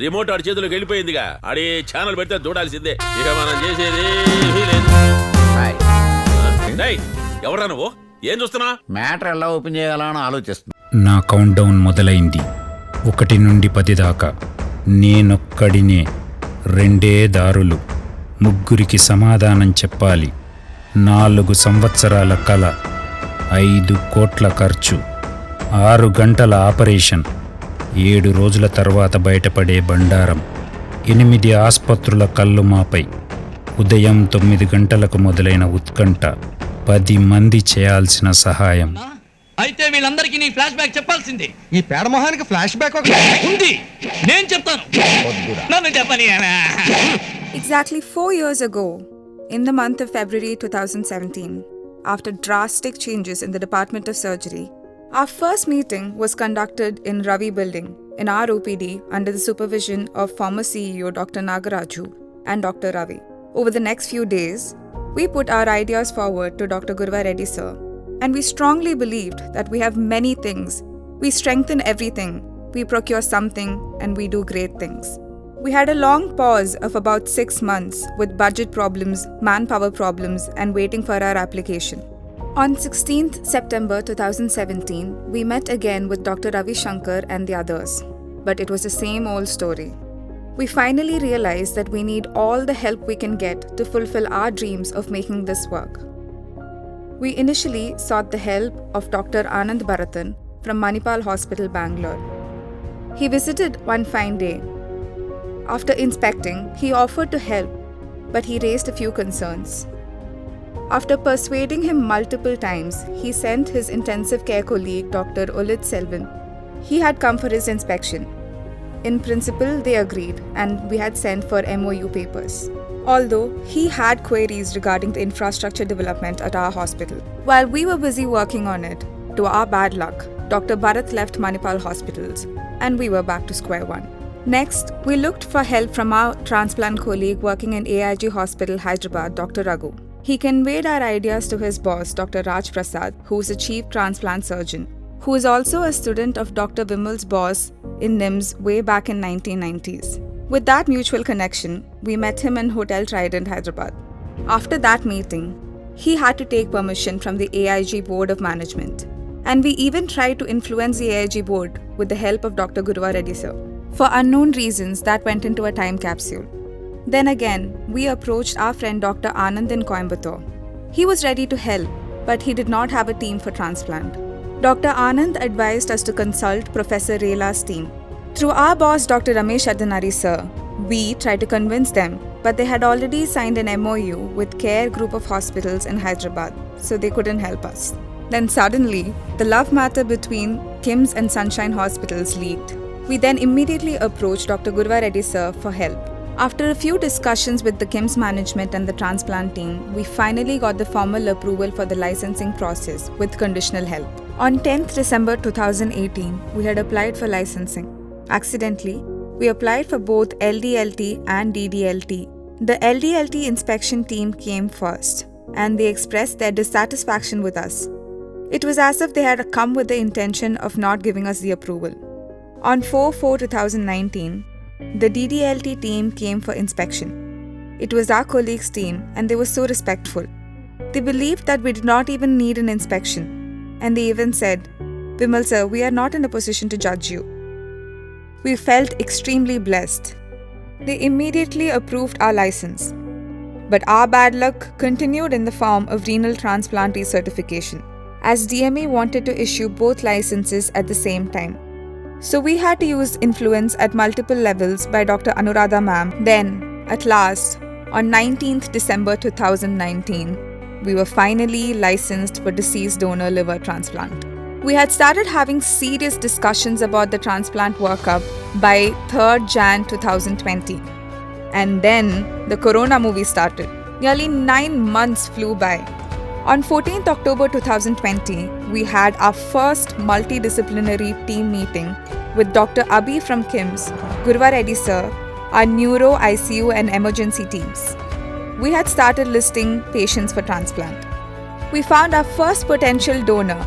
Remote ఆడి చేతిలోకి వెళ్ళిపోయిందిగా. ఆడి channel పెడితే చూడాల్సిందే. ఇక మనం చేసేది లేదు. ఎవరా నువ్వు? ఏం చూస్తున్నా? మ్యాటర్ ఎలా ఓపెన్ చేయాలని ఆలోచిస్తున్నా. నా కౌంట్ డౌన్ మొదలైంది. 1 నుండి 10 దాకా. నేనొక్కడినే. 2 దారులు. 3 సమాధానం చెప్పాలి. 4 సంవత్సరాల కల. 5 కోట్ల ఖర్చు. 6 గంటల ఆపరేషన్. 7 రోజుల తర్వాత బయటపడే బండారం. 8 ఆస్పత్రుల కళ్ళు మాపై. ఉదయం 9 గంటలకు మొదలైన ఉత్కంఠ. 10 మంది చేయాల్సిన సహాయం. అయితే వీళ్ళందరికీ నీ ఫ్లాష్ బ్యాక్ చెప్పాల్సిందే. ఈ పేడ మొహానికి ఫ్లాష్ బ్యాక్ ఉంది, నేను చెప్తాను. నన్ను చెప్పని. Exactly 4 years ago, in the month of February 2017, after drastic changes in the Department of Surgery, our first meeting was conducted in Ravi Building in our OPD under the supervision of former CEO Dr. Nagaraju and Dr. Ravi. Over the next few days, we put our ideas forward to Dr. Gurva Reddy sir, and we strongly believed that we have many things. We strengthen everything, we procure something, and we do great things. We had a long pause of about 6 months with budget problems, manpower problems, and waiting for our application. On 16th September 2017, we met again with Dr. Ravi Shankar and the others, but it was the same old story. We finally realized that we need all the help we can get to fulfill our dreams of making this work. We initially sought the help of Dr. Anand Bharathan from Manipal Hospital, Bangalore. He visited one fine day. After inspecting, he offered to help, but he raised a few concerns. After persuading him multiple times, he sent his intensive care colleague, Dr. Ulit Selvan. He had come for his inspection. In principle, they agreed, and we had sent for MOU papers. Although he had queries regarding the infrastructure development at our hospital. While we were busy working on it, to our bad luck, Dr. Bharat left Manipal Hospitals, and we were back to square one. Next, we looked for help from our transplant colleague working in AIG Hospital, Hyderabad, Dr. Raghu. He conveyed our ideas to his boss, Dr. Raj Prasad, who is a chief transplant surgeon, who is also a student of Dr. Vimal's boss in NIMS way back in 1990s. With that mutual connection, we met him in Hotel Trident, Hyderabad. After that meeting, he had to take permission from the AIG Board of Management. And we even tried to influence the AIG board with the help of Dr. Gurva Reddy sir. For unknown reasons, that went into a time capsule. Then again, we approached our friend Dr. Anand in Coimbatore. He was ready to help, but he did not have a team for transplant. Dr. Anand advised us to consult Professor Rela's team. Through our boss Dr. Ramesh Adhanari sir, we tried to convince them, but they had already signed an MOU with Care Group of Hospitals in Hyderabad, so they couldn't help us. Then suddenly, the love matter between KIMS and Sunshine Hospitals leaked. We then immediately approached Dr. Gurva Reddy sir for help. After a few discussions with the KIMS management and the transplant team, we finally got the formal approval for the licensing process with conditional help. On 10th December 2018, we had applied for licensing. Accidentally, we applied for both LDLT and DDLT. The LDLT inspection team came first, and they expressed their dissatisfaction with us. It was as if they had come with the intention of not giving us the approval. On 4/4/2019, the DDLT team came for inspection. It was our colleagues' team, and they were so respectful. They believed that we did not even need an inspection, and they even said, "Vimal sir, we are not in a position to judge you." We felt extremely blessed. They immediately approved our license. But our bad luck continued in the form of renal transplantee certification, as DME wanted to issue both licenses at the same time. So we had to use influence at multiple levels by Dr. Anuradha ma'am. Then, at last, on 19th December 2019, we were finally licensed for deceased donor liver transplant. We had started having serious discussions about the transplant workup by 3rd Jan 2020. And then, the Corona movie started. Nearly 9 months flew by. On 14th October 2020, we had our first multidisciplinary team meeting with Dr. Abhi from KIMS, Gurva Reddy sir, our neuro, ICU and emergency teams. We had started listing patients for transplant. We found our first potential donor,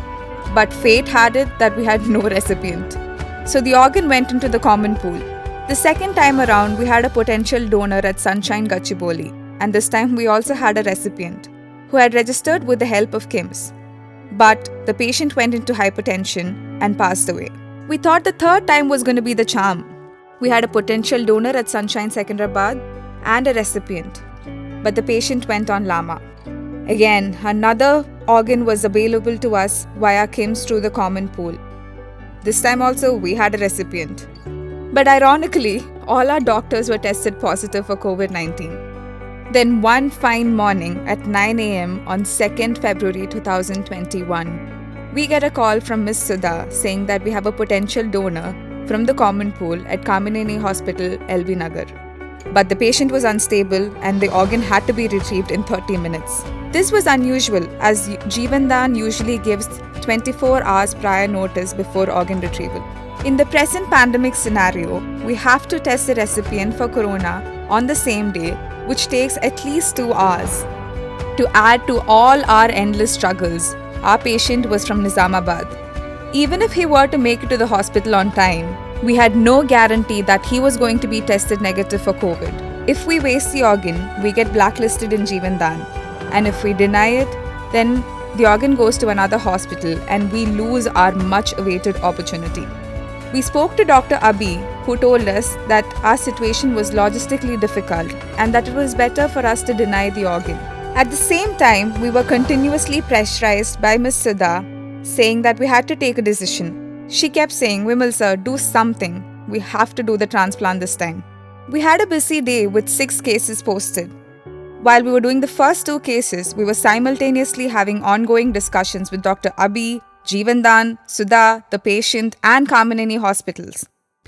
but fate had it that we had no recipient. So the organ went into the common pool. The second time around, we had a potential donor at Sunshine Gachibowli, and this time we also had a recipient who had registered with the help of KIMS. But the patient went into hypertension and passed away. We thought the third time was going to be the charm. We had a potential donor at Sunshine Secunderabad and a recipient, but the patient went on Lama. Again, another organ was available to us via KIMS through the common pool. This time also we had a recipient. But ironically, all our doctors were tested positive for COVID-19. Then one fine morning at 9 a.m. on 2nd February 2021, we get a call from Miss Sudha saying that we have a potential donor from the common pool at Kamineni Hospital, LB Nagar. But the patient was unstable and the organ had to be retrieved in 30 minutes. This was unusual as Jeevandan usually gives 24 hours prior notice before organ retrieval. In the present pandemic scenario, we have to test the recipient for corona on the same day, which takes at least 2 hours. To add to all our endless struggles, our patient was from Nizamabad. Even if he were to make it to the hospital on time, we had no guarantee that he was going to be tested negative for COVID. If we waste the organ, we get blacklisted in Jeevandan. And if we deny it, then the organ goes to another hospital and we lose our much awaited opportunity. We spoke to Dr. Abhi, who told us that our situation was logistically difficult and that it was better for us to deny the organ. At the same time, we were continuously pressurized by Ms. Sudha, saying that we had to take a decision. She kept saying, "Vimal sir, do something. We have to do the transplant this time." We had a busy day with 6 cases posted. While we were doing the first 2 cases, we were simultaneously having ongoing discussions with Dr. Abhi, Jeevandan, Sudha, the patient, and Kamineni hospitals.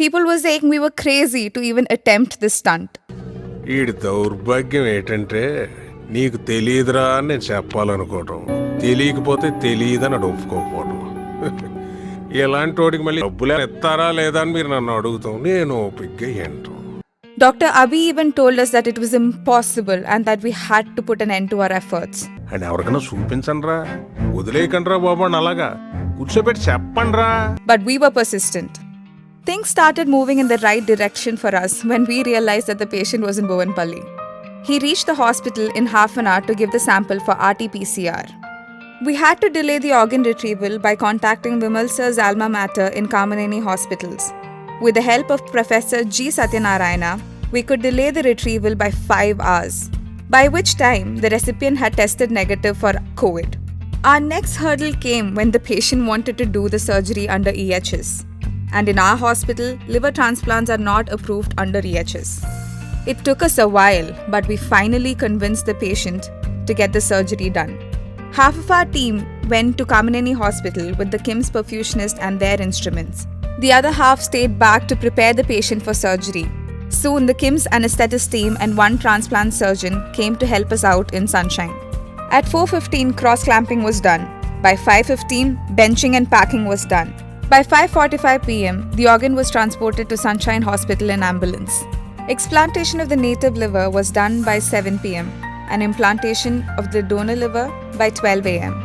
People were saying we were crazy to even attempt this stunt. ఈడి దౌర్భాగ్యం ఏంటంటే నీకు తెలియదురా అని నేను చెప్పాలనుకోవటం, తెలియకపోతే తెలియదని అడు ఒప్పుకోకపోవటం. ఇలాంటి వాడికి మళ్ళీ డబ్బులు ఎత్తారా లేదా అని మీరు నన్ను అడుగుతాం, నేను ఓపిగ్గా ఏంటో. Dr. Abhi even told us that it was impossible and that we had to put an end to our efforts. అని ఎవరికైనా చూపించండి రా, వదిలేయకండి రా బాబు అని అలాగా కూర్చోబెట్టి చెప్పండి రా. But we were persistent. Things started moving in the right direction for us when we realized that the patient was in Bhuvanpalli. He reached the hospital in half an hour to give the sample for RT-PCR. We had to delay the organ retrieval by contacting Vimal sir's alma mater in Kamineni hospitals. With the help of Professor G. Satyanarayana, we could delay the retrieval by 5 hours, by which time the recipient had tested negative for COVID. Our next hurdle came when the patient wanted to do the surgery under EHS. And in our hospital, liver transplants are not approved under EHS. It took us a while, but we finally convinced the patient to get the surgery done. Half of our team went to Kamineni Hospital with the KIMS perfusionist and their instruments. The other half stayed back to prepare the patient for surgery. Soon, the KIMS anesthetist team and one transplant surgeon came to help us out in Sunshine. At 4:15, cross-clamping was done. By 5:15, benching and packing was done. By 5:45 p.m., the organ was transported to Sunshine Hospital in ambulance. Explantation of the native liver was done by 7 p.m. and implantation of the donor liver by 12 a.m.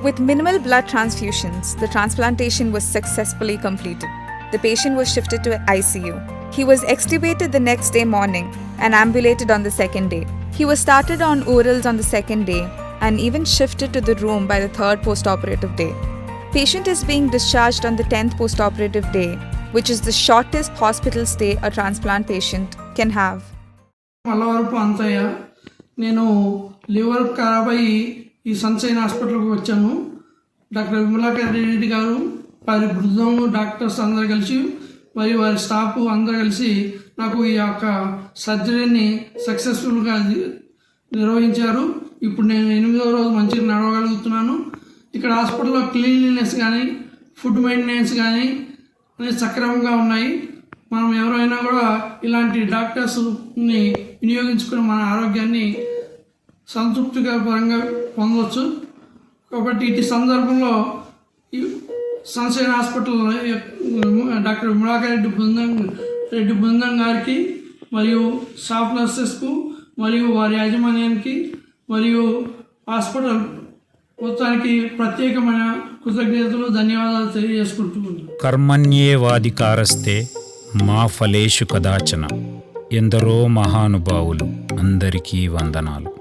With minimal blood transfusions, the transplantation was successfully completed. The patient was shifted to ICU. He was extubated the next day morning and ambulated on the second day. He was started on orals on the second day and even shifted to the room by the 3rd post-operative day. Patient is being discharged on the 10th post-operative day, which is the shortest hospital stay a transplant patient can have. Mallavarapu Anthaiah, నేను liver ఖరాబ్ అయ్యి ఈ sunshine హాస్పిటల్కి వచ్చాను. Doctor Vimalakar Reddy గారు, వారి బృందం, doctors అందరు కలిసి మరియు వారి స్టాఫ్ అందరూ కలిసి నాకు ఈ యొక్క సర్జరీని సక్సెస్ఫుల్గా నిర్వహించారు. ఇప్పుడు నేను 8వ రోజు మంచిగా నడవగలుగుతున్నాను. ఇక్కడ హాస్పిటల్లో క్లీన్లీనెస్ కానీ ఫుడ్ మెయింటెనెన్స్ కానీ సక్రమంగా ఉన్నాయి. మనం ఎవరైనా కూడా ఇలాంటి డాక్టర్స్ని వినియోగించుకుని మన ఆరోగ్యాన్ని సంతృప్తిగా పరంగా పొందవచ్చు. కాబట్టి ఇటు సందర్భంలో sunshine hospital doctor Vimalakar Reddy బృందం గారికి మరియు స్టాఫ్ నర్సెస్కు మరియు వారి యాజమాన్యానికి మరియు హాస్పిటల్ మొత్తానికి ప్రత్యేకమైన కృతజ్ఞతలు, ధన్యవాదాలు తెలియజేసుకుంటున్నాను. కర్మణ్యేవాధికారస్తే మా ఫలేషు కదాచన. ఎందరో మహానుభావులు, అందరికీ వందనాలు.